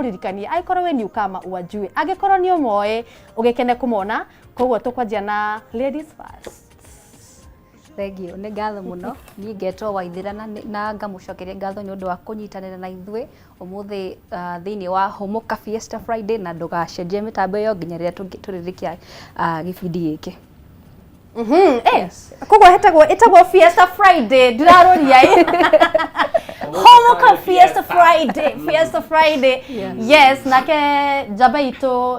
makuririkanie aikorwo we newcomer uajue agikorwo ni umoe ugikene kumona koguo tukwanjia na ladies first. Thengio nĩ ngatho mũno niĩ ngetwo Waithĩra na ngamucokeria ngatho nĩ ũndũ wa kũnyitanĩra na ithuĩ ũmũthĩ thĩinĩ wa Homoka Fiesta Friday na ndũgacenjie mĩtambo ĩyo nginya rĩrĩa tũrĩrĩkia gĩbindi gĩkĩ. Koguo ĩtagwo Fiesta Friday ndĩraroria Homoka Fiesta Friday yes nake njamba itũ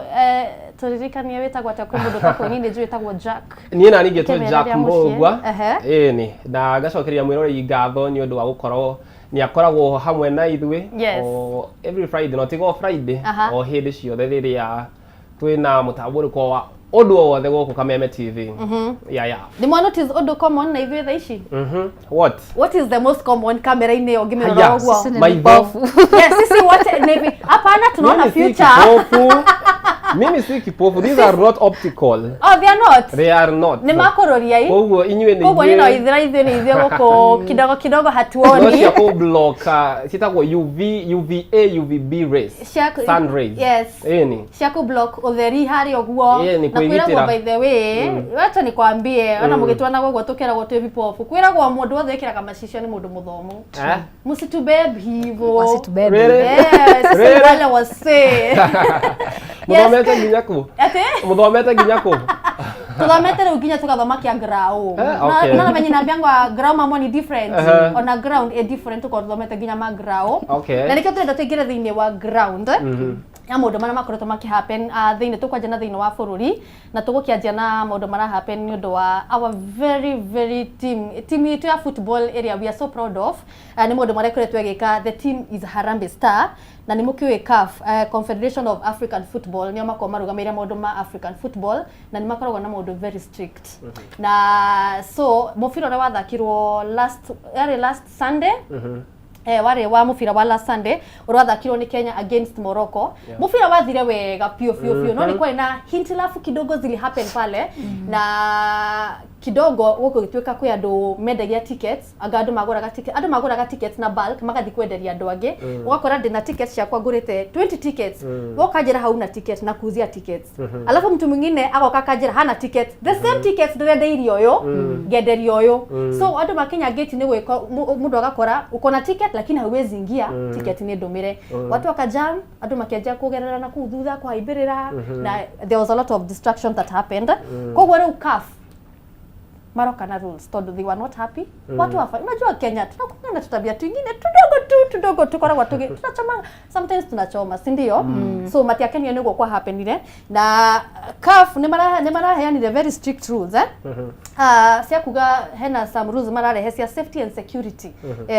turirikanie wetagwo atĩa kũmũndũ tako nini njũ wetagwo Jack niĩ na ningĩ tũ Jack Mbogwa ĩni na ngacokeria mwĩroreri ngatho nĩ ũndũ wa gũkorwo ni akoragwo hamwe na ithuĩ o every Friday no tigo Friday o hĩndĩ ciothe rĩrĩa twĩna mũtambũrũko wa ũndũ wothe gũkũ Kameme TV. Nĩ mwa notice ũndũ common na ithuĩ thaa ici? What is the most common kamera-inĩ yo ngĩmĩrora ũguo? Maitho. Yes, sisi wote navy. Hapana tunaona future. Mimi si kipofu. These are not optical. Oh, they are not? They are not. Ni makuroria hii? Koguo inyuĩ nĩ koguo nĩ Waithĩra ithuĩ nĩ ithuĩ gũkũ kidogo hatuoni. No cia ku block citagwo UVA UVB rays. Sun rays. Yes. Ĩni. Cia ku block ũtheri harĩ ũguo. Na kwĩragwo by the way, wacha nikwambie ona mũgĩtwana gũguo tũkeragwo twĩ vipofu. Kwĩragwo mũndũ wothe ekĩraga macicio nĩ mũndũ mũthomu. Musitubebe hivyo. Wasitubebe. Yes, wale wase. Muthomete nginya ku? Muthomete nginya ku? Tuthomete rĩu nginya tugathoma kĩa grau. Na menye na biangwa grau mamwe ni different. Ona ground a different tuko tuthomete nginya ma grau. Na nĩkĩo twenda tũingĩre thĩinĩ wa ground. Ya maũndũ marĩa makoretwo makĩhappen thĩinĩ tũkwanjia na thĩinĩ wa bũrũri na tũgũkĩanjia na maũndũ marahappen nĩ ũndũ wa our very team itũ ya football area we are so proud of. Nĩ maũndũ marĩa koretwo ĩgĩka. The team is Harambee Star na nĩ mũkĩũĩ CAF Confederation of African Football nĩo makoragwo marũgamĩrĩire maũndũ ma African football na nĩ makoragwo na maũndũ very strict. Na so mũbira ũrĩa wathakirwo last Sunday wari wa mufira wa last Sunday ũrathakirwo ni Kenya against Morocco. Mufira wathire wega pio no ni kwa na hitilafu kidogo zili happen pale na kidogo gũkũ gĩtuĩka kwĩ andũ mendagia tickets andũ magũraga tickets na bulk magathi kwenderia andũ angĩ ũgakora ndĩna tickets ciakwa ngũrĩte 20 tickets wokanjĩra hau na ticket na kuuzia tickets alafu mtu mwingine agoka kanjĩra hana tickets the same tickets ndĩrendeirio ũyũ ngenderio ũyũ so andũ makinya gate ni gwĩka mũndũ agakora uko na ticket lakini hauwezi ingia ticket ni ndũmĩre watu wakajam andũ makianjia kugerera na kuu thutha kwaibĩrĩra na there was a lot of distraction that happened koguo rĩu CAF Maroka na rules tondũ they were not happy. Watu unajua Kenya tunakuwa na tutabia twingine tudogo tukoragwa tunachoma sometimes tunachoma si ndio? So matia Kenya nĩguo kwa happenire na CAF nĩ maraheanire very strict rules cia kuga hena some rules mararehe cia safety and security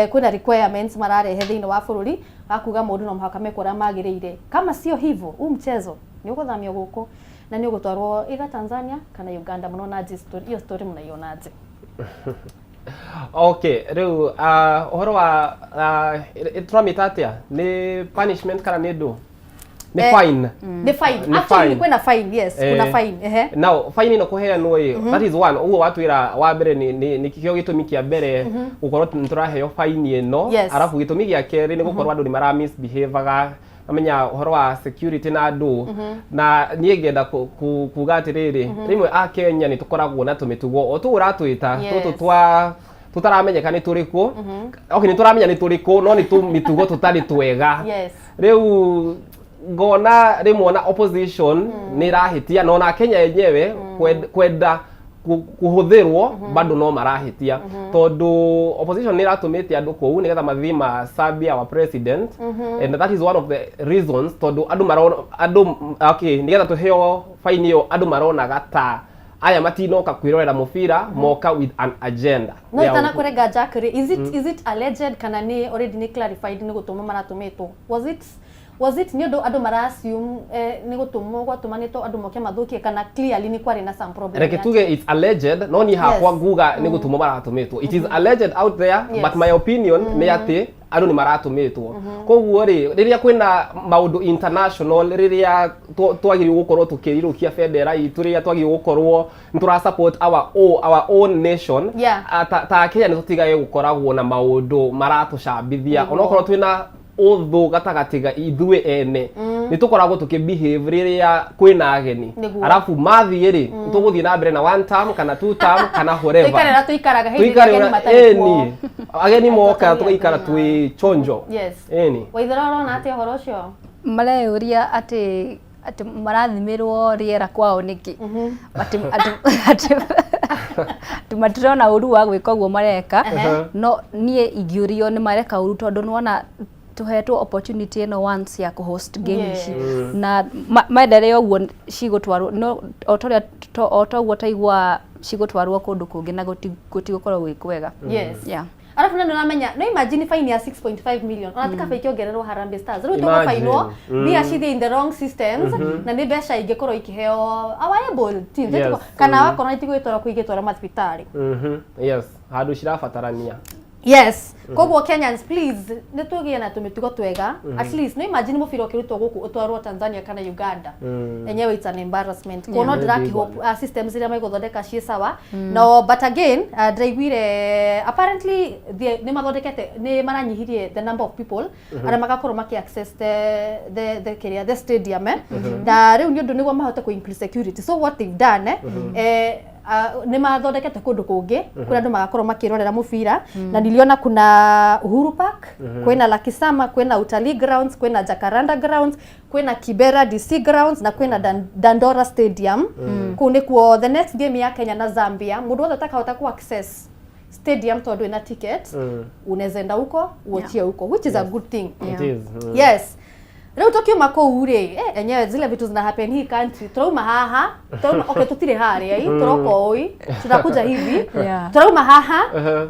kuna requirements mararehe thĩinĩ wa bũrũri akuga mũndũ no mũhaka mekora magĩrĩire kama sio hivyo mchezo ni ũgũthamio gũkũ na nĩ ũgũtwarwo either Tanzania kana Uganda mnaonaje hiyo story mnaionaje? Okay, rĩu ũhoro wa turamĩta atĩa nĩ punishment kana nĩ ndũ nĩ fine nĩ fine actually kuna fine yes kuna fine now fine ino kuheanwo that is one uguo watwira wa mbere ni kĩo gĩtũmi kĩa mbere gũkorwo nĩtũraheo fine ino arabu gĩtũmi gĩa kerĩ nĩ gũkorwo andũ nĩ mara misbehaveaga amenya uhoro wa security na andũ na niĩ ngenda kuga atĩrĩrĩ rĩmwe a Kenya nĩ tũkoragwo na tũmĩtugo o tu ũratwĩta tũtũ tutaramenyeka nĩ tũrĩkũ okay nĩ tũramenya nĩ tũrĩkũ no nĩ tũmĩtugo tũtarĩ twega rĩu ngona rĩmwe na opposition nĩ rahitia no na Kenya yenyewe kwenda kuhuthirwo bado no marahitia tondu opposition nĩ ratũmĩte andũ kũu nĩgetha mathima Serbia wa president and that is one of the reasons tondu andũ okay nĩgetha tuheo fine yo andũ maronaga ta aya matinoka kwĩrorera mũbira moka with an agenda no itana kũrenga Jack is it alleged kana ni already ni clarified ni gũtũma maratũmĩtwo was it nĩ andũ mara assume ni gũtũmwo gwatũmanĩtwo andũ moke mathũkie kana clearly ni kwari na some problem reke tuge it's alleged no ni hakwa nguga ni gũtũmwo maratũmĩtwo it is alleged out there but my opinion nĩ atĩ andũ nĩ maratũmĩtwo koguo rĩrĩa kwĩna maũndũ international rĩrĩa twagĩrĩirwo gũkorwo tũkĩrirũkia bendera itũ rĩrĩa twagĩrĩirwo gũkorwo nĩ tũra support our own nation ta Kenya nĩ tũtigaye gũkoragwo na maũndũ maratũcambithia ona okorwo twĩna uthu gatagatiga ithue ene ni tukoragwo tukibehave riria kwina ageni arafu mathi ri tuguthie na mbere na one term kana two term kana whatever tuikarera tuikaraga hindi ageni matari ageni moka tuikara twi chonjo eni waithira rona ati horo cio mareuria ati marathimirwo riera kwao niki ati matirona uru wa gwika guo mareka no nie ingiurio ni mareka uru tondu nona tuhetwo opportunity no once ya kuhost game ici na maendeleo guo cigutwarwo no otoguo taigua cigutwarwo kundu kungi na gutigokorwo gwikwega arafu ndio namenya no imagine fine ya 6.5 million onatika fake ongererwo Harambee Stars riu tuko fainwo bia cithi in the wrong systems na ni besha ingikorwo ikiheo available team kana wako na itigwitora kuigitora mathibitari yes handu cirabatarania koguo Kenyans please nitugie na tumitugo twega at least no imagine mufiro kirutwo guku utwarwo Tanzania kana Uganda enyewe it's an embarrassment kono draki hope systems ira maigothondeka cie sawa no but again draigwire apparently ni mathondekete ni maranyihirie the number of people ara magakorwo maki access the stadium na riu ni undu niguo mahote ku increase security so what they've done ni mathondekete kundu kungi kuna andu magakorwo makirorera mubira na niliona kuna Uhuru Park kwena Lakisama kwena Utalii Grounds kwena Jacaranda Grounds kwena Kibera DC Grounds na kwena Dandora Stadium kune kuo the next game ya Kenya na Zambia mundu wothe utakahota ku access stadium tondu ina ticket unezenda huko uochie huko which is a good thing yes Leo tukiuma kou ri enyewe zile vitu zina happen hii country trauma haha trauma okay tutire haria hii turoko oi tutakuja hivi trauma haha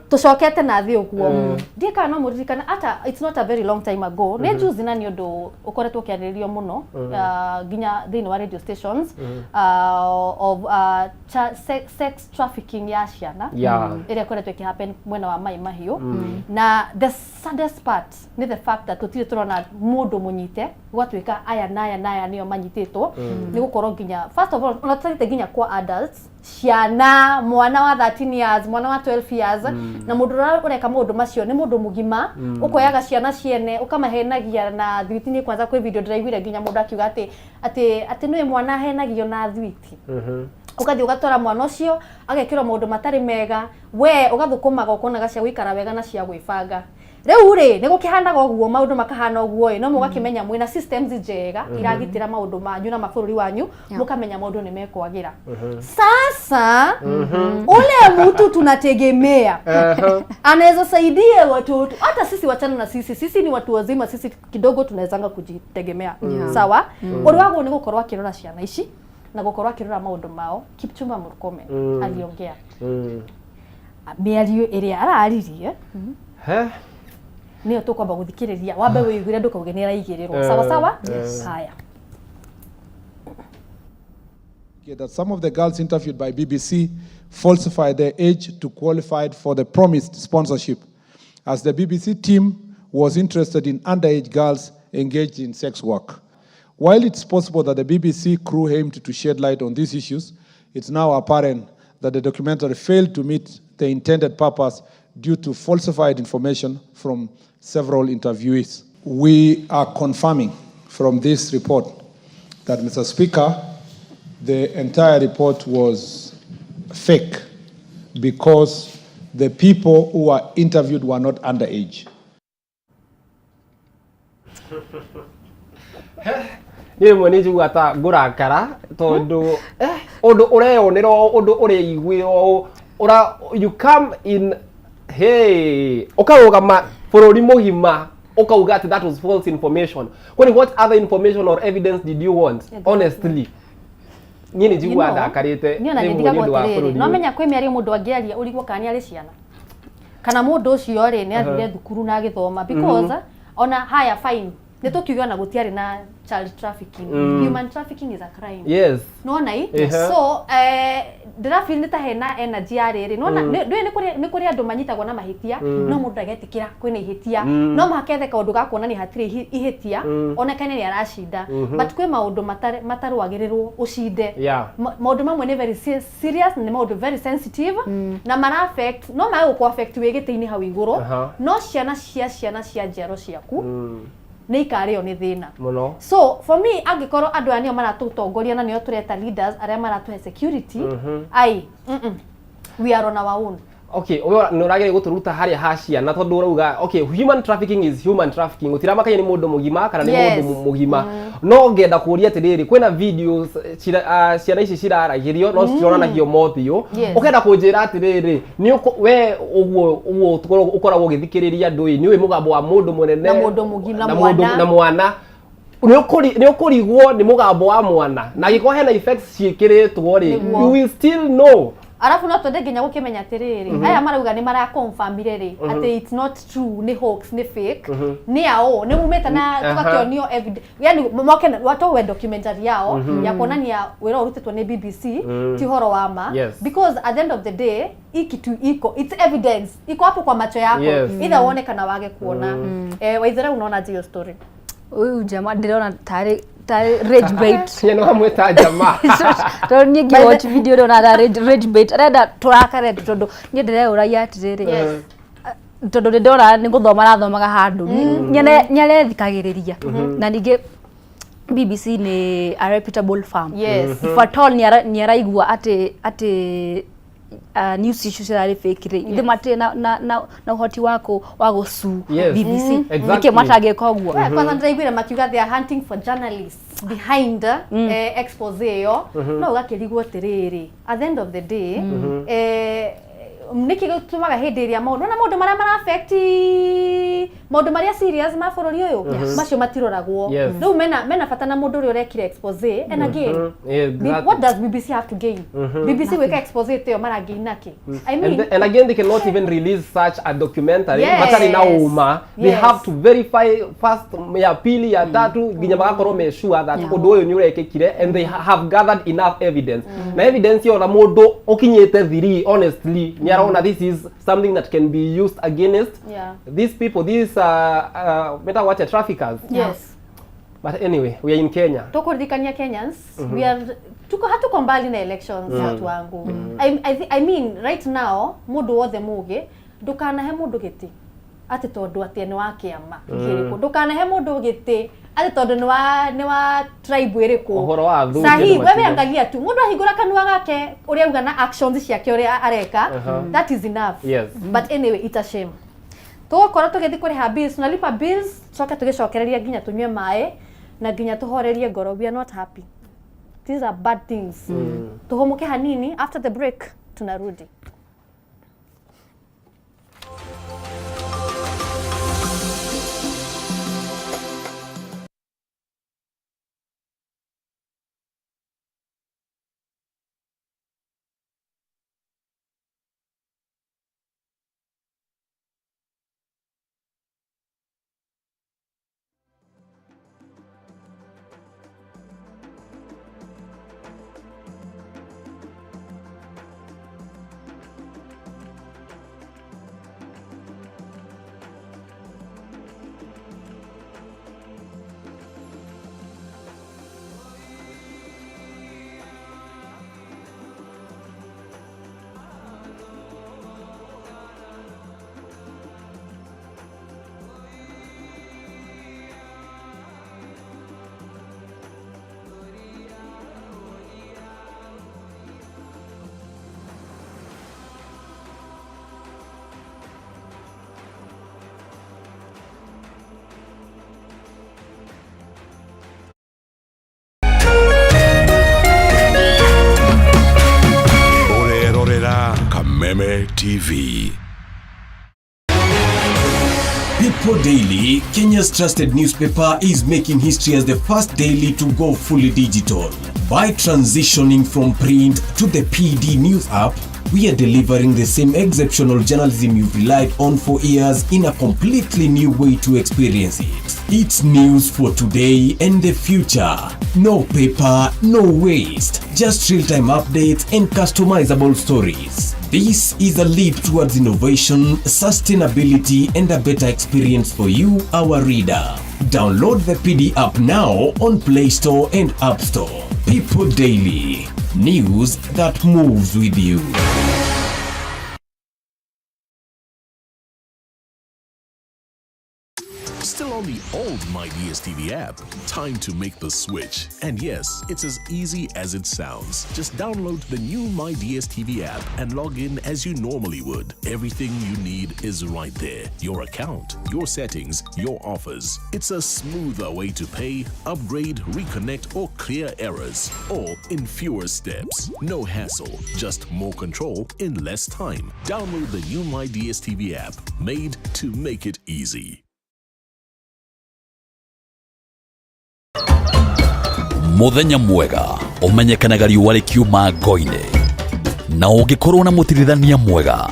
tushokete na thio guo ndie kana muririkana hata it's not a very long time ago ne juzi nani ondo ukoretwo kiaririo muno ginya thini wa radio stations of sex trafficking ya ciana ile koretwo ki happen mwena wa Mai Mahiu na the saddest part ni the fact that tutire turona mundu munyite gwatuika aya naya niyo manyititwo ni gukorwo nginya first of all unatarite nginya kwa adults ciana mwana wa 13 years mwana wa 12 years na mundu ureka mundu macio ni mundu mugima ukoyaga ciana ciene ukamahenagia na thwiti kwanza kwi video drive nginya mundu akiuga ati niwe mwana henagio na thwiti ukathi ugatora mwana ucio agekirwo mundu matari mega we ugathukumaga ukonaga cia guikara wega na cia gwibanga Reu ri ni gukihanaga oguo maundu makahana oguo no mugakimenya mwina systems njega iragitira maundu manyu na mabũrũri wanyu mukamenya maundu ni mekwagira sasa ule mtu tunategemea anaweza saidia watoto hata sisi wachana na sisi ni watu wazima sisi kidogo tunawezanga kujitegemea sawa uri wago ni gukorwa akirora ciana ici na gukorwa akirora maundu mao Kipchumba Murkomen aliongea miario iria araririe niyo tukwamba guthikiriria wambe wiguire ndukauge ni raigirirwo sawa sawa haya that some of the girls interviewed by BBC falsified their age to qualify for the promised sponsorship as the BBC team was interested in underage girls engaged in sex work. While it's possible that the BBC crew aimed to shed light on these issues, it's now apparent that the documentary failed to meet the intended purpose due to falsified information from several interviewees. We are confirming from this report that, Mr. Speaker, the entire report was fake because the people who were interviewed were not underage. Ni mwene ju ata ngurakara tondu undu ureyonero undu ureiguiro you come in ukauga bururi mugima ukauga that was false information. What other information or evidence did you want? Honestly. Nyini jigwa ndakarite ni ndiga gwatiriri no menya kwi miario mundu angiaria urigwo kani ari ciana kana mundu ucio ri ni athire thukuru na agithoma because ona higher fine ni tukiuga na gutiari na child trafficking. Human trafficking is a crime. Yes. No nai. So ndirafi ni ta hena energy ya riri. No ni kuri andu manyitagwo na mahitia no mundu agetikira kwina ihitia. No mahakethe kaundu gakuona ni hatire ihitia onekane ni arashinda. But kwi maundu matarwagirirwo ucinde. Maundu mamwe ni very serious ni maundu very sensitive na mara affect no mayo ku affect wegete-ini hau iguru no ciana cia njero ciaku nĩ ikarĩo nĩ thĩna muno. So for me angĩkorwo andũ aya nĩo maratũtongoria na nĩo tũreta leaders arĩa maratũhe security we are on our own. Okay, wewe nuragire guturuta haria hacia na tondu urauga okay, human trafficking is human trafficking. Utira makanya ni mundu mugima kana ni mundu mugima. No ngenda kuria atiriri kwina videos ciana ici ciraragirio no cironanagio mothiu. Ukenda kunjira atiriri ni we uguo ukoragwo githikiriria andu ni we mugambo wa mundu munene na mundu mugima na mwana ni ukurigwo ni mugambo wa mwana na giko hena effects cikiritwo ri you will still know. Arafu no twende nginya gukimenya atiriri aya marauga ni mara confirm ri ati it's not true, ni hoax, ni fake, ni ao ni mumeta na tukakionio evidence, yani mwakena watu we documentary yao ya kuonania wira urutitwo ni BBC ti horo wa ma because at the end of the day ikitu iko it's evidence iko hapo kwa macho yako either uone kana wage kuona. Waithera unaona hiyo story huyu jamaa ndirona tare rage bait yeno amweta jamaa to nyingi watch video ndo na rage bait arenda turakare tondu ni ndire uraia atiriri tondu ndora ni guthoma rathomaga handu nyane thikagiriria na ningi BBC ni a reputable firm. If at all ni araigua ati news issues are fake ri inde mate na uhoti wako wa gusu BBC nike matage kogwo kwanza ndaiguira makiuga they are hunting for journalists behind expose yo no ugakirigwo atiriri at the end of the day niki gutumaga hindi iria maundu na maundu maria mara affect maundu maria serious ma bururi uyu macio matiroragwo riu mena bata na mundu uri urekire expose and again what does BBC have to gain? BBC weka expose teo maragaina ki I mean and again they cannot even release such a documentary matari na uma they have to verify first ya pili ya tatu ginya bagakorwo me sure that undu uyu ni urekekire and they have gathered enough evidence na evidence yo na mundu ukinyete thiri honestly this is something that can be used against these people, these better watch traffickers. But anyway, we are in Kenya. Tukuridhikania Kenyans, we are hatuko mbali na elections watu wangu. I mean right now mundu wothe muge ndukana he mundu giti ati tondu ati ni wa kiama kiriko ndukana he mundu giti ati tondu ni wa tribe iriko sahi wewe angalia tu mundu ahingura kanua gake uria uga na actions ciake uria areka that is enough. But anyway it's a shame tukora tugethi kuriha bills nalipa bills coka tugicokereria nginya tunywe mai na nginya tuhorerie ngoro we are not happy. These are bad things. Tuhomuke hanini after the break tunarudi. Kameme TV. People Daily, Kenya's trusted newspaper, is making history as the first daily to go fully digital. By transitioning from print to the PD News app, we are delivering the same exceptional journalism you've relied on for years in a completely new way to experience it. It's news for today and the future. No paper, no waste. Just real-time updates and customizable stories. This is a leap towards innovation, sustainability, and a better experience for you, our reader. Download the PD app now on Play Store and App Store. People Daily. News that moves with you. Still on the old My DSTV app. Time to make the switch. And yes, it's as easy as it sounds. Just download the new My DSTV app and log in as you normally would. Everything you need is right there. Your account, your settings, your offers. It's a smoother way to pay, upgrade, reconnect, or clear errors. All in fewer steps. No hassle, just more control in less time. Download the new My DSTV app, made to make it easy. Muthenya mwega umenyekanaga riũa rĩkiuma ngo-inĩ na ũngĩkorwo na mũtirithania mwega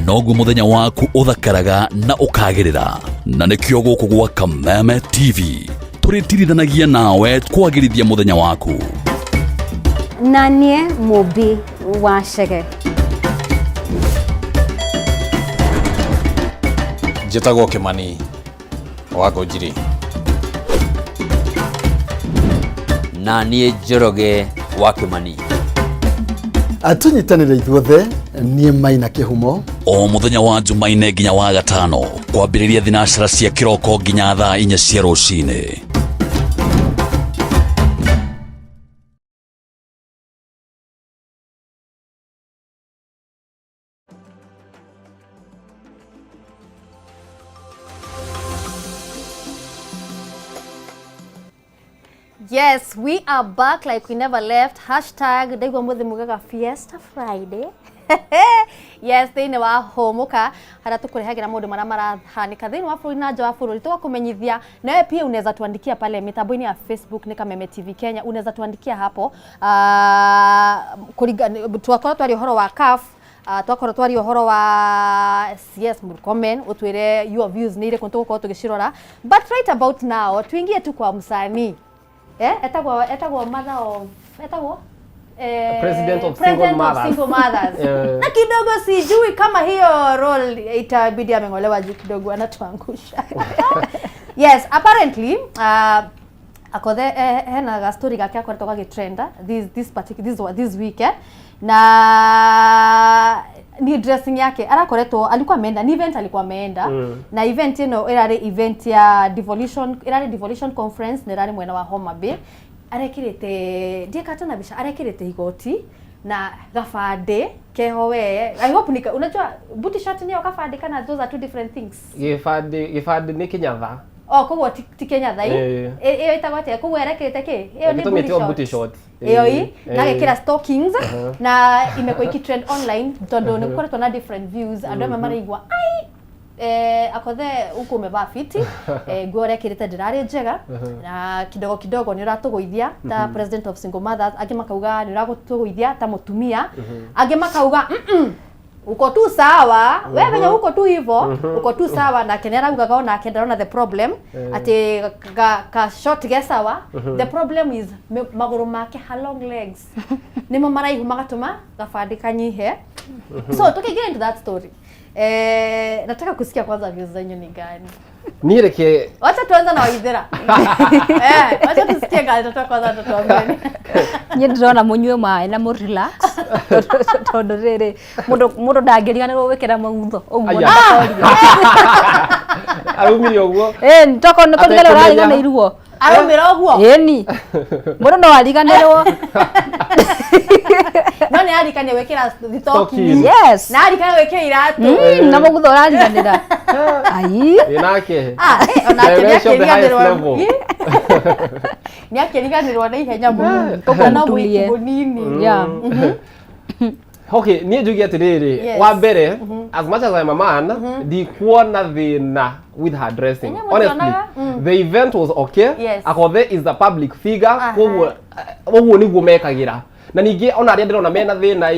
noguo muthenya waku ũthakaraga na ũkagĩrĩra na nĩkĩo gũkũ gwa Kameme TV tũrĩtirithanagia nawe kwagĩrithia muthenya waku. Nanie Mobi wa Chege. Njĩtagwo Kĩmani wa Ngũnjiri. Na niĩ Njoroge wa Kĩmani. Atunyitanĩre ithuothe niĩ Maina Kĩhumo. O muthenya wa Jumaine nginya wa Gatano kwambĩrĩria thinacara cia kĩroko nginya thaa 4 cia rũcinĩ. Yes, we are back like we never left. Hashtag Daigwa Muthi Mugaga Fiesta Friday. Yes, thĩinĩ wa Homoka harĩa tũkũrehagira maũndũ marĩa marahanĩka thĩinĩ wa bũrũri na nja wa bũrũri tũgakumenyithia. Nawe pia unaweza tuandikia pale mitambo-inĩ ya Facebook ni Kameme TV Kenya. Unaweza tuandikia hapo twakorwo twari ũhoro wa CAF, twakorwo twari ũhoro wa CS Murkomen, utwire your views ni irĩkũ tũgũkorwo tũgĩcirora. But right about now tuingie tu kwa msanii. Etagwo mother of President of Single Mothers. Na kidogo sijui kama hiyo role itabidi ameng'olewa juu kidogo anatuangusha. Yes, apparently akothe hena story gake akoretwo gagitrenda this week na ni dressing yake arakoretwo alikuwa ameenda ni event alikuwa ameenda na event irari event ya devolution conference nirari mwena wa Homa Bay arekirite ndiekatana bisha arekirite igoti na gafade keho we I hope unajua booty short ni gafade kana those are two different things. Gifade ni kinyatha. Oh, koguo ti Kenyatha iyo itagwo atia koguo erekirite ki iyo ni booty short iyo na gekira stockings na imekuwa ikitrend online tondu ni kukoretwo na different views andu amwe maraigwa akothe uko umevaa fiti nguo rekirite ndirari njega na kidogo ni uratuguithia ta president of Single Mothers angi makauga ni uragutuguithia ta mutumia angi makauga uko tu sawa wewe venye uko tu hivyo uko tu sawa na kenera ugaga ona kendarona the problem ati ka short ge sawa the problem is maguru make ha long legs nimo maraihu magatuma gafadi kanyihe so tukiget into that story nataka kusikia kwanza views zenyu ni gani. Nireke wacha tuanze na Waithira. Wacha tusikie gani tutakoza tutuambie. Nye ndĩrona mũnyue maĩ na mũ relax tondu rĩrĩ mũndũ ndangĩriganĩrwo gwĩkĩra maguthũ ũguo na koria arumire ũguo ntoko nĩ kũriganĩrwo ũrariganĩirwo arumire ũguo ĩni mũndũ no ariganĩrwo no nĩ arikania gwĩkĩra thitoki yes na arikania gwĩkĩra iratũ na maguthũ ũrariganĩra ai inake ona akĩriganĩrwo ni akĩriganĩrwo na ihenya mũno ũguo no mwĩki mũnini yeah okay ni njugi atiriri wa mbere as much as I'm a man di kuona thina with her dressing honestly the event was okay akothe is a public figure koguo niguo mekagira na ningi ona aria ndirona mena thina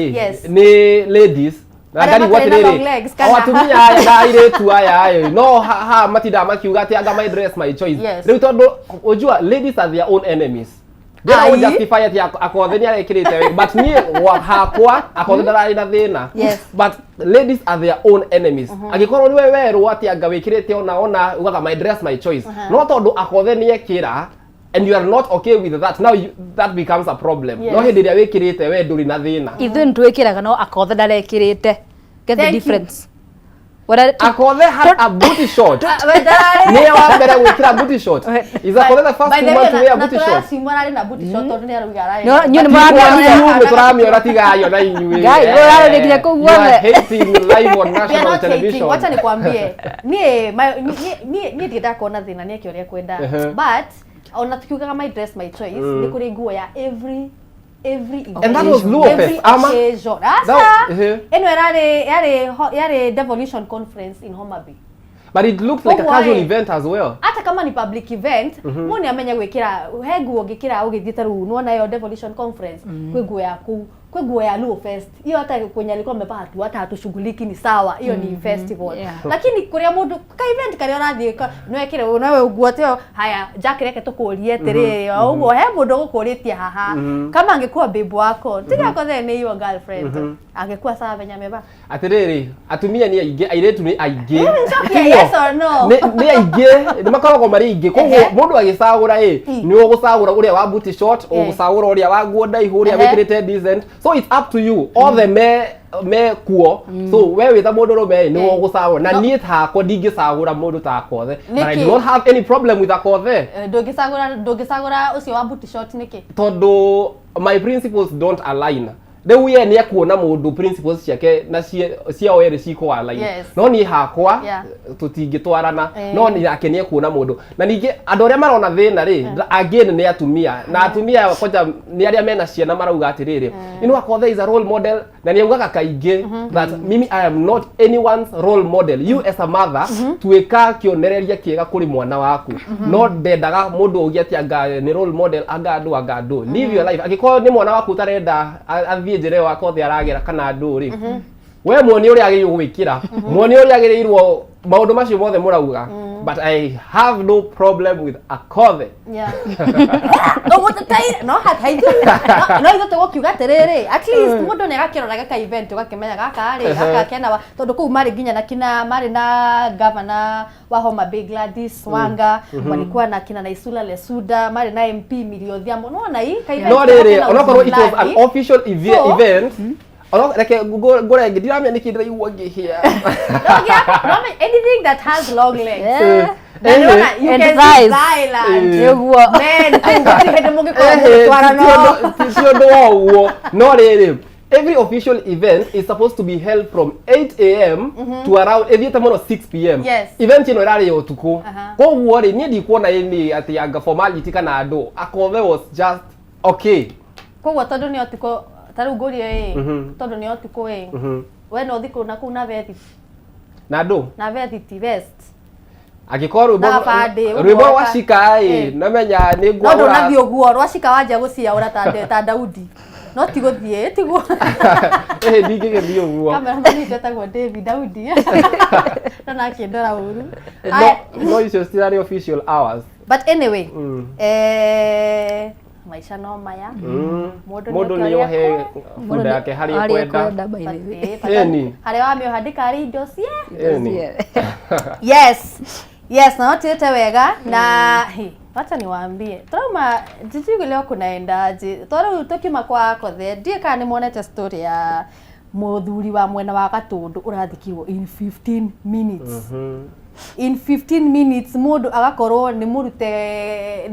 ni ladies na ngari gwatiriri awatumia aya na airetu aya no ha matinda makiuga ati anga my dress my choice riu tondu ujua ladies are their own enemies. Dena o justify ati akothe ni arekirite but ni hakwa akothe ndarari na thina but ladies are their own enemies agikorwo ni weru ati anga wikirite ona ugaga my dress my choice no tondu akothe ni ekira and you are not okay with that now that becomes a problem no hindi ria wikirite we nduri na thina ithu ndwikiraga no akothe ndarekirite get the difference Akothe had a booty shot. Ni wa mbere gwikira booty shot. Is Akothe the first woman to wear a booty shot? Simwana na booty shot tondu ni aruga rai. No, nyu ni mwana turamiora tigayo na inyui. Guys, rora ndigire kuguothe. Hating live on national television. Wacha nikwambie. Nie ndida kuona thina ni akioria kwenda. But ona tukiuga my dress my choice ni kuri nguo ya every and that was Luo Fest. Eno yare Devolution Conference in Homa Bay. But it looks like a casual event as well. Hata kama ni public event, muni amenya gwikira henguo ngikira ugithita ru nuona yo Devolution Conference kwe nguo ya Luo Fest. Hiyo hata kwenye alikuwa amepata hata hatushughuliki ni sawa. Hiyo ni festival. Lakini kuria mundu ka event kare orathie no ekire nawe nguo teo haya jacket yake tukurie tere uguo he mundu gukuritie haha. Kama angekuwa babe wako, tiga ko then your girlfriend. Angekuwa sawa venya meba. Atiriri, atumia ni aige, airetu ni aige. Yes or no? Ni aige, ni makoragwo mari aige. Koguo mundu agicagura ni ugucagura uria wa booty short, ugucagura uria wa nguo ndaihu uria wikirite decent. So it's up to you. All the me kuo. So we witha mundu rume ni ugucagura na nie tako ndingicagura mundu ta Akothe. But I do not have any problem with Akothe. Ndugicagura ucio wa booty short niki? Tondu my principles don't align. Rĩu ye nĩ ekuona mũndũ principles ciake na ciao erĩ ciko align. No ni hakwa tũtingĩtwarana no ni yake nĩ ekuona mũndũ. Na ningĩ andũ arĩa marona thĩna rĩ again nĩ atumia na atumia koja nĩ arĩa mena ciana marauga atĩrĩrĩ ino Akothe is a role model na nĩ augaga kaingĩ that mimi I am not anyone's role model. You as a mother tuĩka kĩonereria kĩega kũrĩ mwana waku no ndendaga mũndũ auge atĩ anga nĩ role model anga andũ. Live your life. Angĩkorwo nĩ mwana waku ũtarenda njere wa Akothe aragera kana nduri we muoni uri agirirwo gwikira muoni uri agirirwo maundu macio mothe murauga but I have no problem with Akothe. No hataidu no igo to kiuga terere at least mundu ne gakirora ka event ugakimenya gaka ri gaka kena tondu ku mari ginya na kina mari na governor wa Homa Bay Gladys Wanga walikuwa na kina Naisula Lesuda mari na MP Miliothia unaona hii ka event no rere onakorwo it was an official event. Like gore ngidiramya nikindira iwonge here. Anything that has long legs. You can silent. No rere. Every official event is supposed to be held from 8 a.m. to around 6 p.m. Event ino rari yo tuko. Koguo ri nie ndikuona ini ati anga formality kana andu. Akothe was just okay. Koguo tondu ni otiko taru ngorie tondu ni otiko we no thiko na kuna vesti na ndo na vesti vest agikorwo rwimbo rwa Shika namenya ni ngwa ndo na guo rwa Shika wanja gucia ura ta Daudi no ti guthie tiguo ndigigethio guo kamera mani tetagwo David Daudi na kindora uru no icio still official hours but anyway maisha no maya mundu ni ohe funda yake hari kwenda eni hari wa mio handika ari indo cie yes na tete wega na wacha niwaambie trauma jiji leo kunaendaje toro tukima kwa Akothe ndie kana ni muonete story ya muthuri wa mwena wa Gatundu urathikiwo in 15 minutes in 15 minutes mundu agakorwo ni murute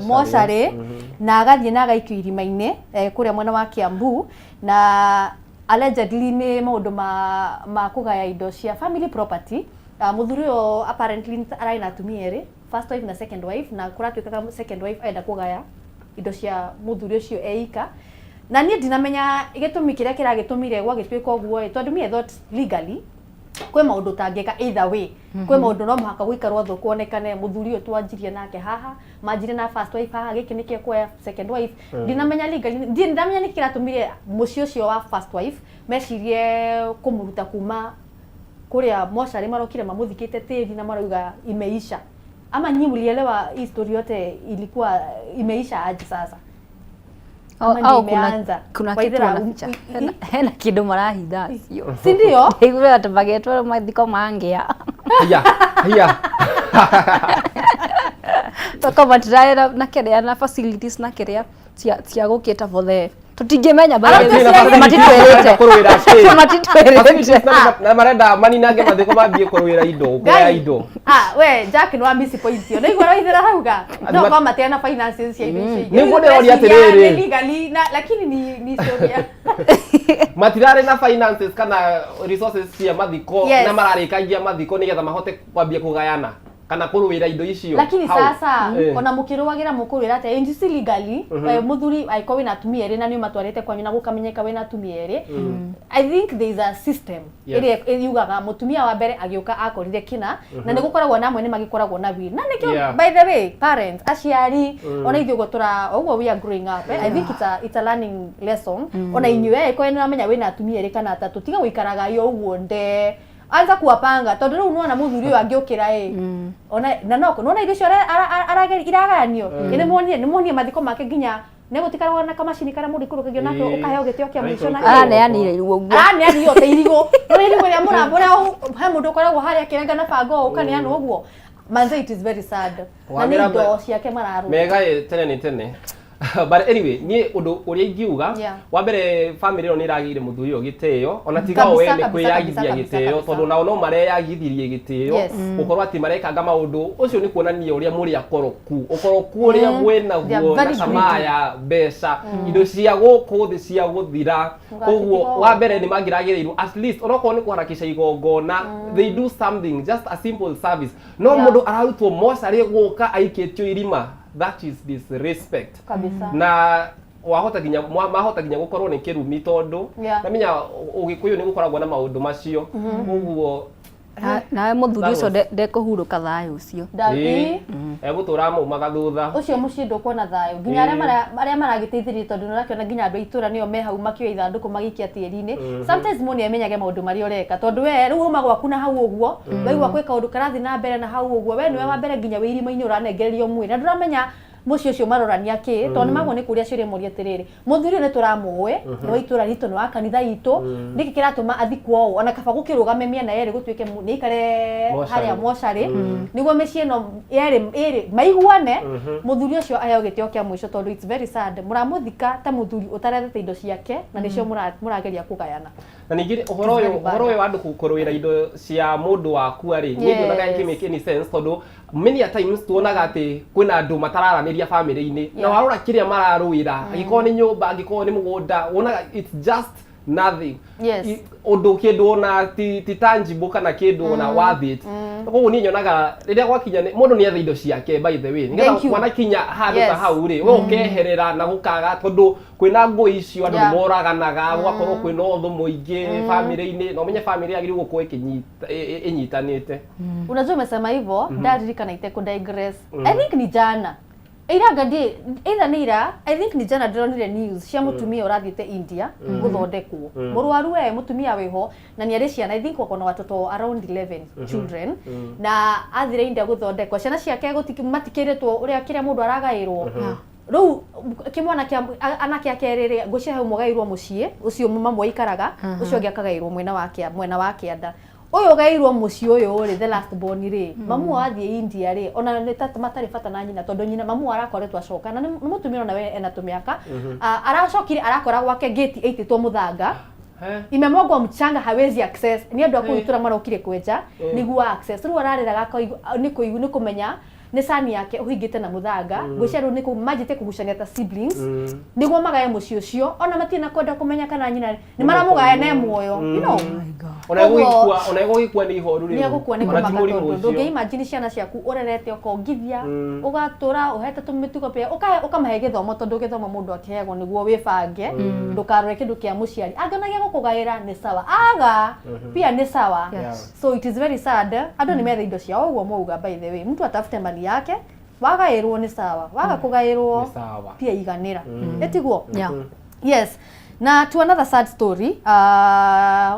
moshari na agathie na agaikio irima-ini kuria mwena wa Kiambu na allegedly ni maundu ma kugaya indo cia family property. Muthuri o apparently araina atumia eri first wife na second wife na kuratuika second wife aenda kugaya indo cia muthuri ucio eika na nie ndinamenya igitumi kiria kiragitumire gwagituika uguo tondu me thought legally kwe maundu tangeka either way kwe maundu no muhaka guikarwo thu kuonekane muthuri uyu twanjirie nake haha manjire na first wife haha giki nikio kwa second wife ndinamenya legally ndinamenya nikiratumire mucio ucio wa first wife mecirie kumuruta kuma kuria moshari marokire mamuthikite tiri na marauga imeisha ama nyinyi mlielewa history yote ilikuwa imeisha aje sasa au kuna kitu wanaficha hena kidu marahitha cio si ndio igure atabagetwa mathiko mangia ya toka matraya na kerea na facilities na kerea cia gukita for the tutingemenya na marenda maninange mathiko mambie kurwira indo kwa indo we Jack no amisi point yo niguo roithira hauga no kwa matena finances cia indo icio niguo ndoria atiriri legally lakini ni storia matirare na finances kana resources cia mathiko na mararikagia mathiko nigetha mahote kwambia kugayana kana kurwira indo icio lakini sasa ona mukirwagira mukurwira ate injustice legally muthuri aiko wina atumia eri na ni matwarite kwanyu na gukamenyeka wina atumia eri I think there is a system iri yugaga mutumia wa mbere agiuka akorire kina na nigukoragwo na mwene magikoragwo na wili na nikio by the way parents aciari ona ithuĩ gutura ogwo we are growing up I think it's a learning lesson ona inyue iko ena menya wina atumia eri kana atatu tiga guikaraga yo ũguo nde anza kuwapanga tondu riu nuona muthuri uyu angiukira ona na noko nuona indo cio iragayanio ni muonie mathiko make nginya negutikaraga na kamacini kara muri kurukagio nako ukaheo gitio kia mwisho na neanire iguo neanire te irigo irigo ya murambura he mundu koragwo haria kirenga na bango ukaneana uguo manze it is very sad na ni ndo ciake mararu mega tene but anyway ni undu uria ingiuga wa mbere family ro ni iragire muthuri giteo ona tiga we ni kwiyagithia giteo tondu nao no mareyagithirie giteo ukorwa ati marekanga maundu ucio ni kuonania uria muri akoroku uria mwena guo na samaya besa indo cia guku thi cia guthira koguo wa mbere ni mangiragirirwo at least onoko ni kuharakisha igongona they do something just a simple service no mundu ararutwo mosari guka aikitio irima that is disrespect kabisa na wahota ginya mahota ginya gukorwo ni kirumi tondu na minya ugikuyu ni gukoragwo na maundu macio uguo nawe muthuri ucio ndekuhuruka thayo ucio ndathi egutura mumaga thutha ucio mucindo kuona thayo ginya aria maragiteithirie tondu nurakiona ginya andu itura nio me hau makio ithanduku magikia tieri-ini sometimes moni amenyage maundu mari ureka tondu we riu uma gwaku na hau uguo waigua gwika undu karathi na mbere na hau uguo we niwe wa mbere ginya wirima-ini uranengererio mwiri na nduramenya mucio ucio marorania ki tondu magwo ni kuria ciria moria tiriri muthuri ne turamuwe no itura rito no akanitha itu niki kiratuma athikwo ona kaba gukirugame miena yeri gutwike ni ikare haria moshari niguo mecii no yeri maiguane muthuri ucio aheo gitio kia mwisho tondu it's very sad muramuthika ta muthuri utarethete indo ciake na nicio murageria kugayana na ningire uhoro uyu andu kukurwira indo cia mundu waku ari ni ndionaga ikimake any sense tondu many a times tuonaga ati kwina andu matararaniria family-ini na warora kiria mararwira agiko ni nyumba agiko ni mugunda wonaga it's just nothing undu kindu ona ti tangible kana kindu ona worth it koguo ni nyonaga riria gwakinya mundu ni etha indo ciake by the way nigetha mwana kinya handu ta hau ri we ukeherera na gukaga tondu kwina ngui icio andu moraganaga gwakorwo kwina uthu muingi family-ini no menye family agiri gukorwo inyitanite unajua umesema hivyo ndaririkana ite digress I think ni jana I think ni jana ndronire news cia mutumia urathiite India guthondekwo murwaru we mutumia weho na ni ari ciana I think wakona watoto around 11 children na athire India guthondekwo ciana ciake matikiritwo uria kiria mundu aragairwo riu kimwana kia anake akerere ngucia hau mugairwo mucii ucio mamwe ikaraga ucio ngiakagairwo mwena wa kianda uyu gairwo mucii uyu ri the last born ri mamu athie India ri ona ni tatu matari bata na nyina tondu nyina mamu arakoretwo acoka na ni mutumia na we ena tumiaka aracokire arakora gwake gate aititwo muthanga imemogwa mchanga hawezi access ni andu akuitura marokire kwenja niguo access riu arariraga ni kumenya ni sani yake uhingite na muthanga ngwicia riu ni majite kugucania ta siblings niguo magaye mucii ucio ona matina kwenda kumenya kana nyina ni maramugaya na muoyo you know ona gukua ni ihoru ri ndungi imagine ciana ciaku urerete ukongithia ugatura uhete tumituko pia ukamahe githomo tondu githomo mundu akihego niguo wibange ndukarore kindu kia muciari angonagia gukugaira ni sawa aga pia ni sawa so it is very sad andu ni metha indo ciao uguo muuga by the way mtu atafute mali yake wagairwo ni sawa waga kugairwo pia iganira etiguo yes na to another sad story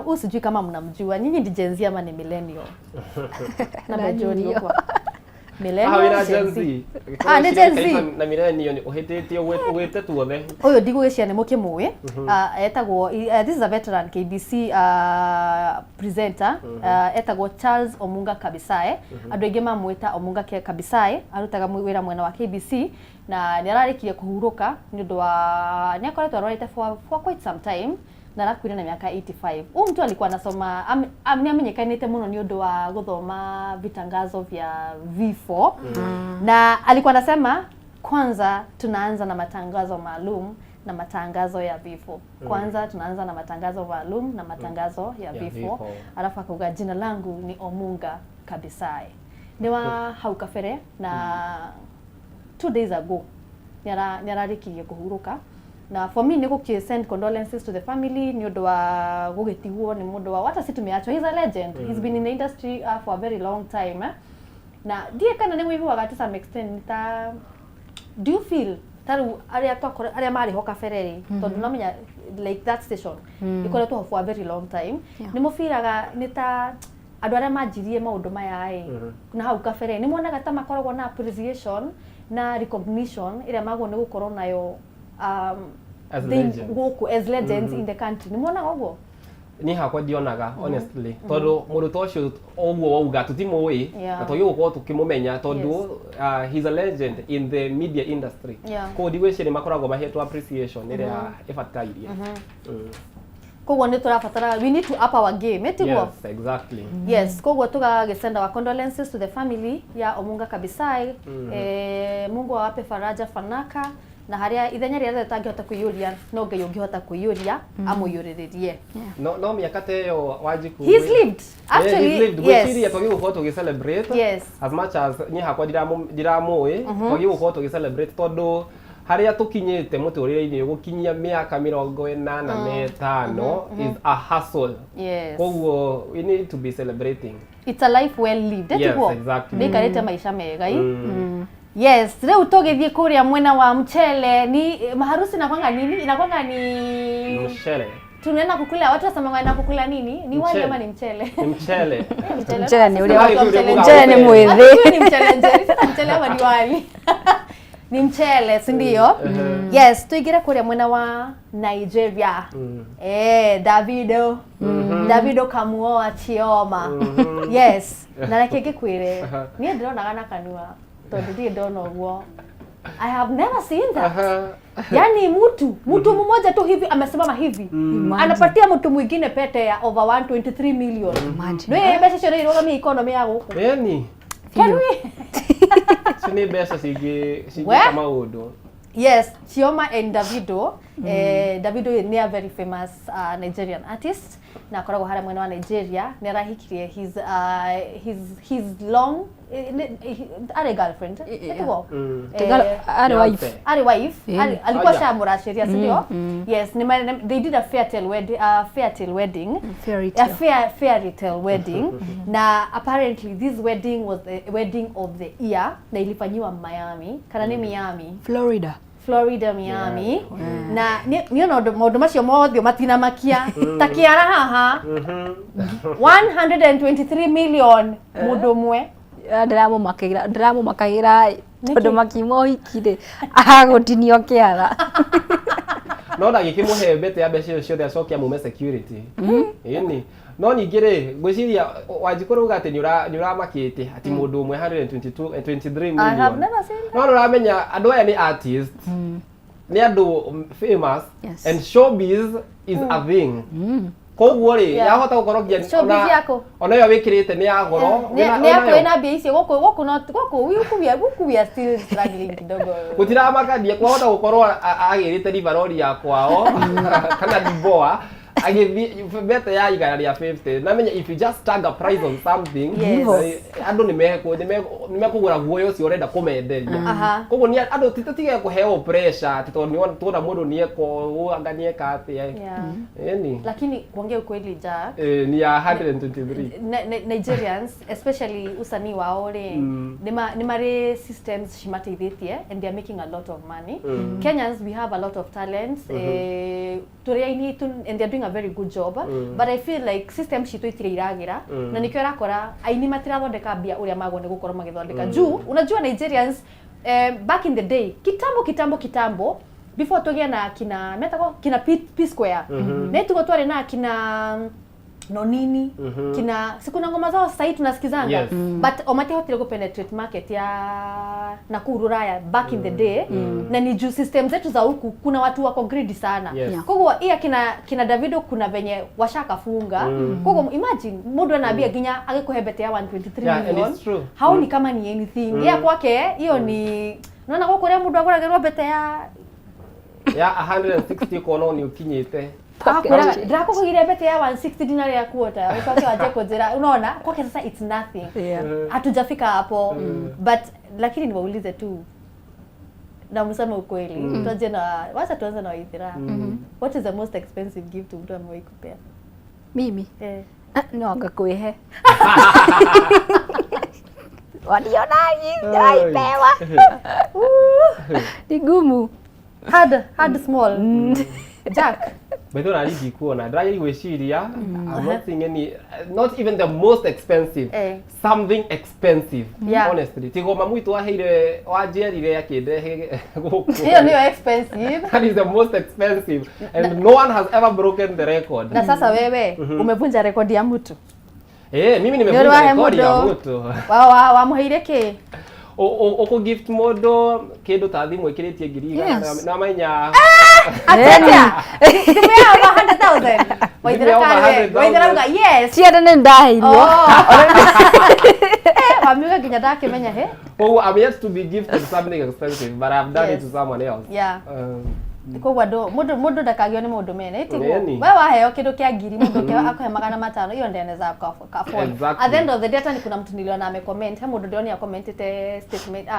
usijui kama mnamjua nyinyi ndi Gen Z ama ni millennial na majority huko millennials Gen Z ni Gen Z na millennial uhitĩtie ugwĩte tuothe uyu ndigwĩcia nĩ mũkĩmũĩ etagwo this is a veteran KBC presenter etagwo Charles Omunga Kabisae andũ aingĩ mamwĩta Omunga Kabisae arutaga wĩra mwena wa KBC na nĩ ararĩkirie kũhurũka nĩ ũndũ wa nĩ akoretwo arwarĩte for quite some time na arakuire na miaka 85. Huyu mtu alikuwa anasoma amenyekanite muno ni ũndũ wa guthoma vitangazo vya vifo na alikuwa anasema kwanza tunaanza na matangazo maalum na matangazo ya vifo. Kwanza tunaanza na matangazo maalum na matangazo ya vifo. Alafu akauga jina langu ni Omunga Kabisae. Niwa hau kabere na 2 days ago nyararikirie kuhuruka. Na for me niko send condolences to the family ni ũndũ wa gũgĩtigwo ni mũndũ wa hata si tumeachwa. He's a legend. He's been in the industry for a very long time. Na die kana nĩ mũiguaga to some extent ta do you feel taru aria mari hoka fereri tondu no menya like that station ikoretwo for a very long time ni mũfiraga ni ta andũ aria manjirie maũndũ maya na hau kabere ni muonaga ta makoragwo na appreciation na recognition ĩrĩa magwo nĩ gũkorwo nayo as legends in the country. Ni muonaga ũguo? Ni hakwa ndionaga honestly tondu mundu tocio oguo wauga tutimui na toyo gukorwo tukimumenya tondu he's a legend in the media industry ko ndigwĩciria makoragwo mahetwo appreciation ĩrĩa ibatairie koguo nĩ tũrabatara we need to up our game etiguo yes exactly yes koguo tugagesenda wa condolences to the family ya Omunga Kabisae Mungu awape faraja fanaka na haria ithenya rĩrĩa tangĩhota kũiyũria no ngai ũngĩhota kũiyũria amũiyũrĩrĩrie no miaka teyo Wanjiku he's lived actually gwĩciria tũgĩ gũkorwo tũgĩ-celebrate as much as niĩ hakwa ndiramũĩ tũgĩ gũkorwo tũgĩ-celebrate tondũ haria tukinyite mũtũrĩre-inĩ gũkinyia miaka 45 is a hustle koguo we need to be celebrating it's a life well lived etiguo yes exactly nĩikarĩte maisha mega yes rĩu tũgĩthiĩ kũrĩa mwena wa mchele ni maharusi inakwanga nini inakwanga ni mchele tunaenda kukula watu wasema na kukula nini ni wali ama ni mchele mchele ni ule mchele ni mwezi ni mchele njeri sasa mchele ama ni wali ni mchele si ndio yes tuigire kũrĩa mwena wa Nigeria Davido kamuoa Chioma yes na reke ngĩkwĩre niĩ ndĩronaga na kanua tondu ndiye ndona ũguo I have never seen that yani mtu mmoja tu hivi amesimama hivi anapatia mtu mwingine pete ya over 123 million ndio pesa sio ndio kama economy ya huko yani sini pesa sigi kama udo yes Chioma and Davido Davido ni a very famous Nigerian artist na akoragwo harĩa mwena wa Nigeria nĩ arahikirie his long are girlfriend etiguo are wife alikuwa shamurashiria sindio yes they did a fairy tale wedding na apparently this wedding was the wedding of the year na ilifanywa Miami kana ni Miami Florida Miami na niona maundu macio mothe matina makia takiara haha 123 million mundu mwe ndiramũmakagira tondu makimohikire agũtinio kĩara no ndagĩkĩmũhe mbete ya mbeca ciothe acokia mume security ĩni no ningĩ rĩ ngwĩciria Wanjiku rauga atĩ nĩ ũramakĩte ati mũndũ ũmwe 123 million I have never seen that no ũramenya andũ aya nĩ artists nĩ andũ famous and showbiz is a thing koguo rĩ yahota gũkorwo nginya ona yo wĩkĩrĩte nĩ ya goro nĩ yako ina mbia icio gũkũ we are still struggling kidogo gũtiramakania kwahota gũkorwo agĩrĩte rivalori ya kwao kana diboa agĩthiĩ ya igana rĩa 50 namenya if you just tag a price on something andũ nĩ mekũgũra guoya ũcio ũrenda kũmenderia koguo nĩ andũ titige kũheo pressure tondũ tuona mũndũ nĩ eka atĩa yani lakini kuongea ukweli Jack ni ya 123 Nigerians especially usanii wao rĩ nĩ mari systems cimateithĩtie and they are making a lot of money Kenyans we have a lot of talents tũrĩa-inĩ and they are doing a very good job but I feel like system citũ itire iragira na nikio rakora aini matirathondeka mbia uria magwo ni gukorwo magithondeka juu unajua Nigerians back in the day kitambo before tugia na kina metako kina P Square netugo twari na kina Nonini kina sikuna ngoma zao sasa tunasikizanga but omate hotile go penetrate market ya Nakuru Raya back in the day na ni juu system zetu za huku kuna watu wako greedy sana kwa hiyo iya kina Davido kuna venye washakafunga kwa hiyo imagine mundu anaambia ginya agekuhebetea 123 million how ni kama ni anything ya kwake hiyo ni naona kwa kuria mundu aguragerwa betea ya 160 kono ni ukinyite Drako kugire bete ya 160 dinari ya kuota ukake waje kujira unaona kwake sasa it's nothing hatujafika hapo but lakini niwaulize tu na msema ukweli tuanze na wacha tuanze na Waithira what is the most expensive gift mtu amewahi kupea mimi no ngakwihe waliona hivi aipewa ni gumu hard small Jack But I really kuona dry gweciria I'm not seeing any not even the most expensive something expensive honestly tigo mamu aheire wanjerire akindehe guku hiyo niyo expensive that is the most expensive and no one has ever broken the record na sasa wewe umevunja rekodi ya mtu mimi nimevunja rekodi ya mtu wa muheire ki oko gift modo kindu ta thimu ikiritie ngiri na manya atenya timea 100,000 Waithira yes tiada ne ndahirio wamiuga ginya ndakimenya he I'm yet to be gifted something expensive but I've done it to someone else kwa mundu ndakagio ni mundu mene itigo we waheo kindu kia ngiri mundu kia akohe 500 hiyo ndene za afford at the end of the day hata ni kuna mtu niliona amecomment he mundu ndioni ya commentete statement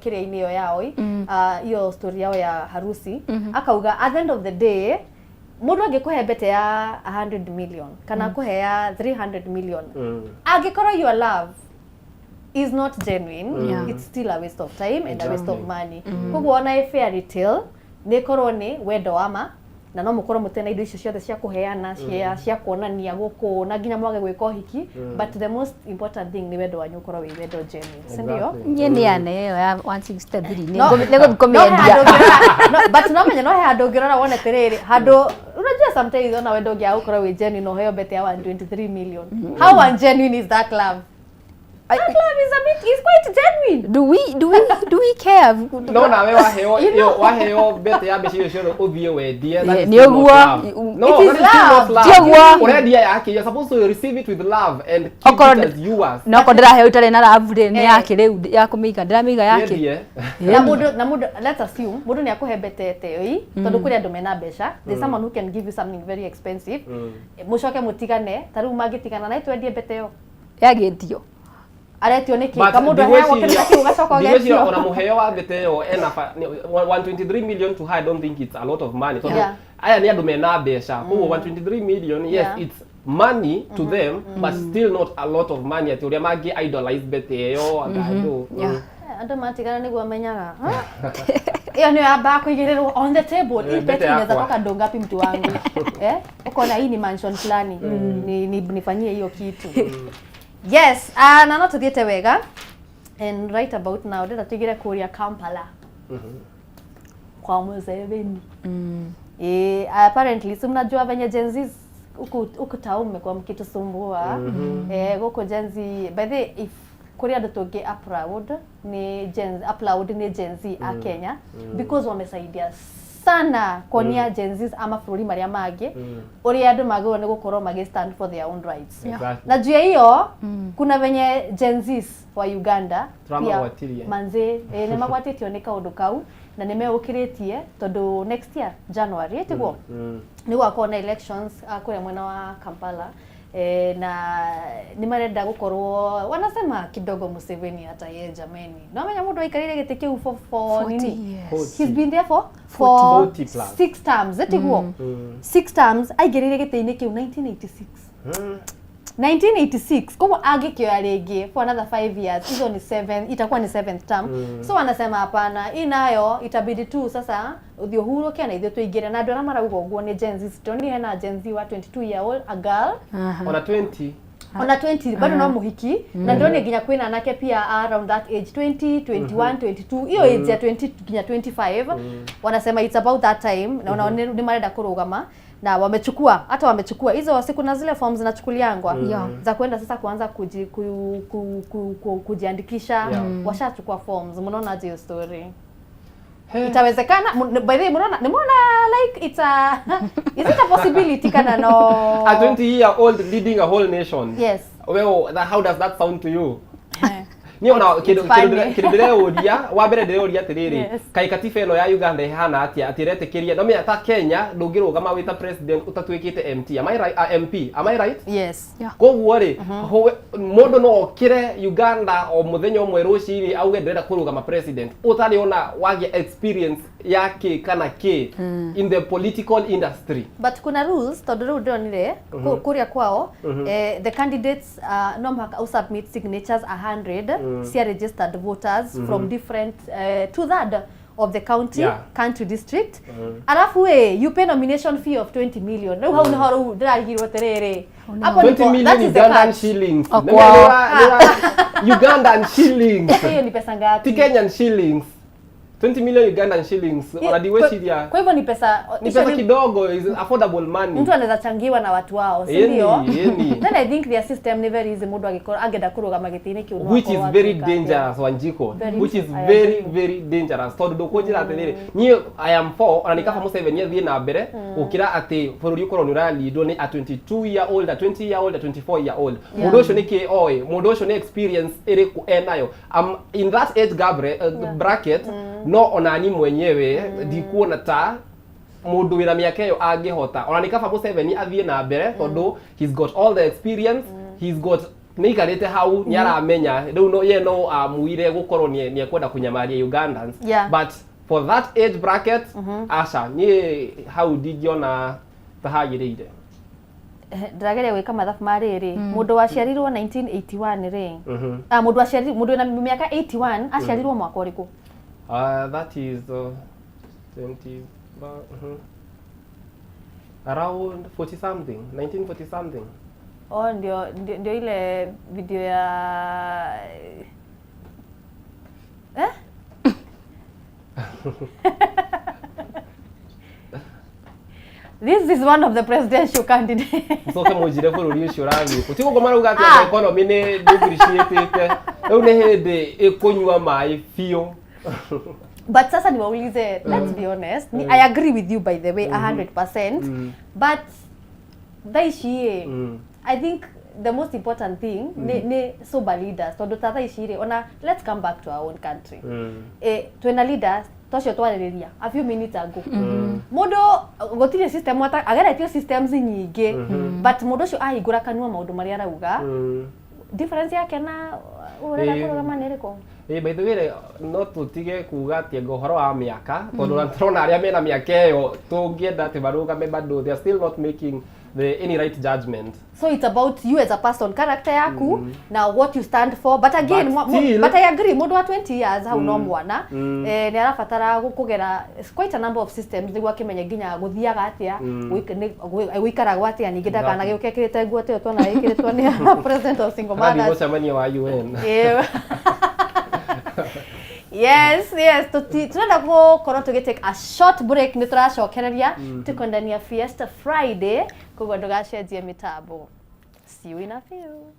kile inio yao hiyo story yao ya harusi akauga at the end of the day mundu angekuhe bete ya 100 million kana kuhe ya 300 million angekora your love is not genuine it's still a waste of time and a waste of money kwa ona fairy tale nekoro ni wendo ama na no mukoro mutena indo icio ciothe cia kuheana cia kuonania guku na ginya mwage gwika hiki but the most important thing ni wendo wanyu ukoro wi wendo genuine sindio nyeni ane yo ya 163 nego bikomendia but no menya no he handu ngirora wone tiriri handu unajua sometimes ona wendo ngia ukoro wi genuine no heo bete ya 123 million how ungenuine is that love That love is quite genuine. Do we care? No na we waheo bete ya becio cio uthie wendie that ni oguo no it is love tioguo urendia yake you're supposed to receive it with love and keep it as yours no ko ndirahe utare na love ni yake riu ya kumiga ndiraamiga yake na mundu let's assume mundu ni akuhe bete tei tondu kuri andu mena besha there's someone who can give you something very expensive mucoke mutigane taru magitigana na itwendie bete yo yagetio aretio niki kamundu hewa kenda kiuga soko getio because ona muheo wa bete yo ena 123 million to her I don't think it's a lot of money so aya ni andu mena besha kwa 123 million yes it's money to them but still not a lot of money ati uria mangi idolize bete yo agado andu matigana niguo amenyaga iyo ni aba kuigirirwo on the table bete inaweza toka ndongapi mtu wangu ukona hii ni mansion fulani nifanyie hiyo kitu yes na no tuthiete wega and right about now ndira tigire kuria Kampala kwa Museveni apparently simnajua venye Gen Z uku taume kwa mkitusumbua goko Gen Z by the if kuria ndo toge upload ni Gen Z a Kenya because wamesaidia sana konia Gen Z ama flori maria mage uri andu magwo ni gukorwo magi stand for their own rights na juu hiyo kuna venye Gen Z wa Uganda pia manze ni magwatitio ni kaundu kau na nimeukiritie tondu next year January etigwo ni gwakona elections kule mwena wa Kampala na ni marenda gukorwo wanasema kidogo Museveni hata yeye jameni no menya mundu aikarire giti kiu for nini he's been there for 6 terms etigwo 6 terms aigerire giti-ini kiu 1986 1986 kwa agikioya rĩngĩ for another 5 years, hizo ni 7, itakuwa ni 7th term. So wanasema hapana, hii nayo itabidi tu sasa uthio huru kia na ithio tuingire na ndona marauga uguo ni Gen Z. Toni hena Gen Z wa 22 year old a girl ona 20 ona 20 bado no muhiki na ndoni nginya kwina nake pia around that age 20 21 22 hiyo age ya 20 nginya 25 wanasema it's about that time na unaona ni marenda kurugama na wamechukua hizo siku na zile forms zinachukuliangwa za kwenda sasa kuanza kujiandikisha washachukua forms. Mnaona hiyo story itawezekana? By the way, nimeona like it's a is it a possibility kana no a 20 year old leading a whole nation? Yes. Well, how does that sound to you? Ni ona kidire uria wa mbere ndire uria tiriri kai katiba eno ya Uganda ihana atia atiretekeria no me ta Kenya ndungirugama wita president utatwikite MT. Am I right? MP, am I right? Yes. Koguo ri mundu no okire Uganda o muthenya umwe ruciri auge ndirenda kurugama president utari ona wagia experience yake kana ke in the political industry. But kuna rules todoro ndonire kuria kwao the candidates no mhaka submit signatures 100 registered voters from different two-thirds of the country district. Alafu you pay nomination fee of 20 million. No how no diragirwo terere. 20 million Ugandan shillings. Ugandan shillings. Hiyo ni pesa ngapi? Kenyan shillings. 20 million Ugandan shillings. Unadiwe shiria. Kwa hivyo ni pesa kidogo, is affordable money. Mtu anaweza changiwa na watu wao, si ndio? Then I think their system ni very easy, mudu agenda kurugama gitini kiunwa. Which is very dangerous Wanjiko. Which is very very dangerous. Tondu kujira atiriri. Ni I am for ona nikafa Museveni athie na mbere ukira ati bururi ukorwo ni uralido ni a 22 year old, a 20 year old, a 24 year old. Mundu ucio ni ki oi, mundu ucio ni experience iriku enayo. In that age bracket no onani mwenyewe ndikuona ta mundu wina miaka iyo angihota ona nikaba Museveni athie na mbere tondu he's got all the experience he's got nikarite hau ni aramenya riu no ye no amuire gukorwo ni ekwenda kunyamaria Ugandans but for that age bracket asha ni hau dingiona tahagirire ndagere gwika mathabu mariri mundu waciarirwo 1981 ri mundu waciarirwo mundu wina miaka 81 aciarirwo mwaka uriku? That is 20 around 40 something, 1940 something. Oh, ndio ile video ya This is one of the presidential candidates. So kama ujire bururi ucio rathi. Kutiko gomara ugati economy ni depreciate. Riu ni hindi ikunywa mai fio. But sasa niwaulize, let's be honest, I agree with you by the way 100%, but daishie I think the most important thing ni sober leaders tondu tata ishire ona let's come back to our own country. Twena leaders tocio twariria a few minutes ago mundu gotire system ageretio systems nyingi but mundu cio ahingura kanua maundu maria arauga difference yake na urenda kurugama niriko. By the way, no tutige kuga ati ngohoro wa miaka tondu turona aria mena miaka iyo tungienda ati barugame bado they are still not making any right judgment. So it's about you as a person, character yaku na what you stand for, but again but I agree mundu wa 20 years how no mwana ni arafatara kugera quite a number of systems niguo akimenya nginya guthiaga atia gwikara gwatia ningi ndakana gioke kirite nguo te twana ikiritwo ni president of single mothers. Ni mcemania wa UN. Yes, tunaenda gukorwo tugitake a short break ni turacokereria tuko ndani ya Fiesta Friday koguo ndugacenjie mitambo. See you in a few.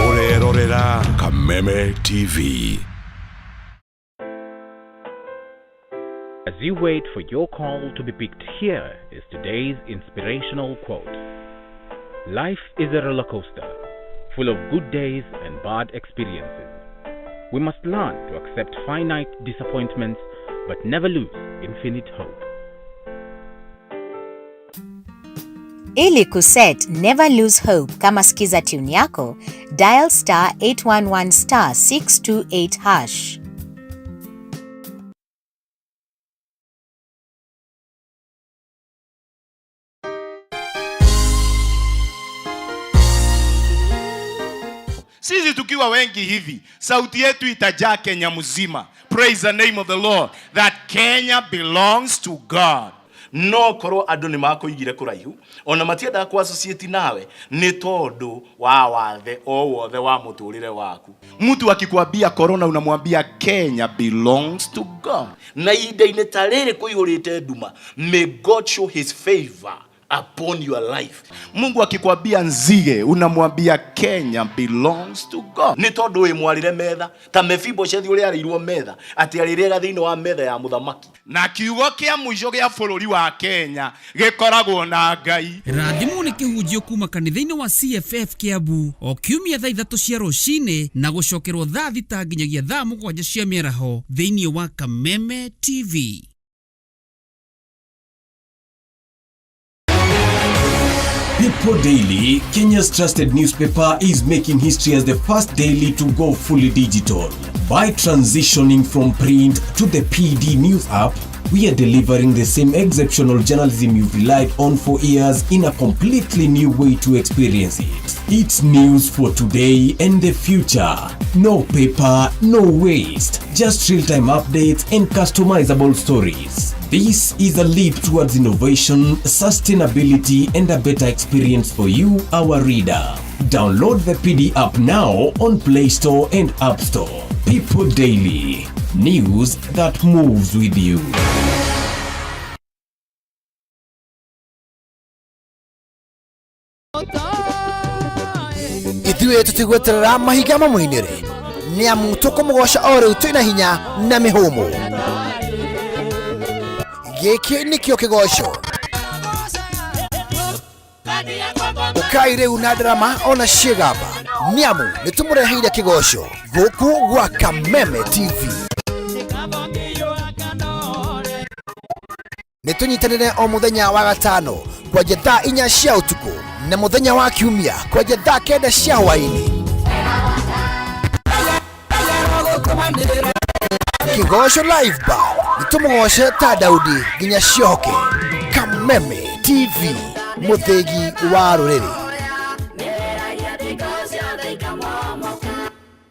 Orerorera Kameme TV. As you wait for your call to be picked, here is today's inspirational quote. Life is a roller coaster, full of good days and bad experiences. We must learn to accept finite disappointments, but never lose infinite hope. Ili kuset never lose hope kama skiza tune yako, dial *811*628#. Sisi tukiwa wengi hivi, sauti yetu itajaa Kenya mzima. Praise the name of the Lord. That Kenya belongs to God. No korwo andu ni makuigire kuraihu ona matienda ku associate nawe ni tondu wa wathe o wothe wa muturire waku. Mtu akikwambia corona unamwambia Kenya belongs to God. Na ide-ini tarere kuihurite nduma, may God show his favor upon your life. Mungu akikwambia nzige unamwambia Kenya belongs to God. Ni tondu we mwarire metha ta Mephibosheth uri arirwo metha ati arirega thiini wa metha ya muthamaki. Na kiugo kia mwisho gia bururi wa Kenya gikoragwo na Ngai. Rathimu ni kihunjio kuma kanitha-ini wa CFF Kiambu o kiumia thaa 3 cia rucini na gucokerwo thaa 6 nginyagia thaa 7 cia mĩaraho thiini wa Kameme TV. People Daily, Kenya's trusted newspaper, is making history as the first daily to go fully digital. By transitioning from print to the PD News app, we are delivering the same exceptional journalism you've relied on for years in a completely new way to experience it. It's news for today and the future. No paper, no waste. Just real-time updates and customizable stories. This is a leap towards innovation, sustainability, and a better experience for you, our reader. Download the PD app now on Play Store and App Store. People Daily. News that moves with you. Ithuĩ tũtigweterera mahiga mamũinĩre nĩamu tũkũmũgoca o rĩu twĩna hinya na mĩhũmũ. Gĩkĩ nĩkĩo kĩgoco ũkai rĩu na ndarama ona ciĩgamba nĩamu nĩtũmũreheire kĩgoco gũkũ gwa Kameme TV. Nĩtũnyitanĩre o mũthenya wa gatano kwanjia thaa 4 cia ũtukũ na mũthenya wa kiumia kwanjia thaa 9 cia hwaĩ-inĩ. Kĩgoco live bar nĩtũmũgoce ta Daudi nginya ciohoke. Kameme TV, mũthĩgi wa rũrĩrĩ.